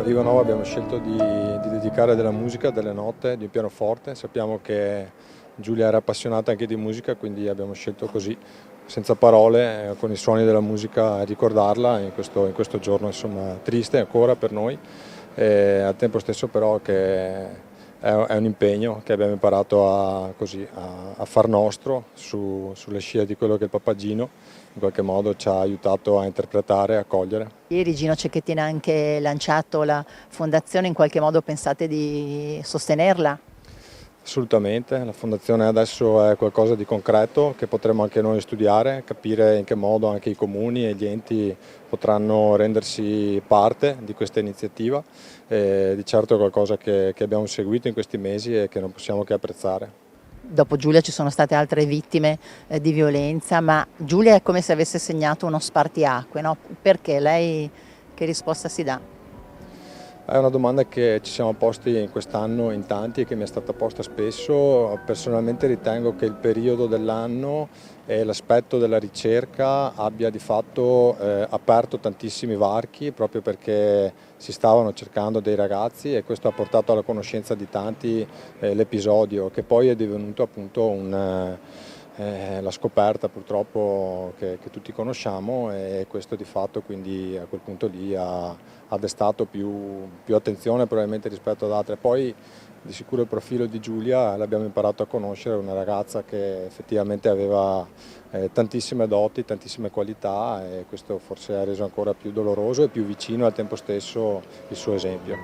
Viva Nova abbiamo scelto di dedicare della musica, delle note, di un pianoforte. Sappiamo che Giulia era appassionata anche di musica, quindi abbiamo scelto così, senza parole, con i suoni della musica, a ricordarla in questo giorno insomma, triste ancora per noi, e al tempo stesso però che è un impegno che abbiamo imparato a far nostro sulle scie di quello che il Papagino in qualche modo ci ha aiutato a interpretare e a cogliere. Ieri Gino Cecchettin ha anche lanciato la fondazione, in qualche modo pensate di sostenerla? Assolutamente, la fondazione adesso è qualcosa di concreto che potremo anche noi studiare, capire in che modo anche i comuni e gli enti potranno rendersi parte di questa iniziativa. Di certo è qualcosa che abbiamo seguito in questi mesi e che non possiamo che apprezzare. Dopo Giulia ci sono state altre vittime di violenza, ma Giulia è come se avesse segnato uno spartiacque, no? Perché lei che risposta si dà? È una domanda che ci siamo posti in quest'anno in tanti e che mi è stata posta spesso. Personalmente ritengo che il periodo dell'anno e l'aspetto della ricerca abbia di fatto aperto tantissimi varchi proprio perché si stavano cercando dei ragazzi e questo ha portato alla conoscenza di tanti l'episodio che poi è divenuto appunto la scoperta purtroppo che tutti conosciamo e questo di fatto quindi a quel punto lì ha destato più attenzione probabilmente rispetto ad altre. Poi di sicuro il profilo di Giulia l'abbiamo imparato a conoscere, una ragazza che effettivamente aveva tantissime doti, tantissime qualità e questo forse ha reso ancora più doloroso e più vicino al tempo stesso il suo esempio.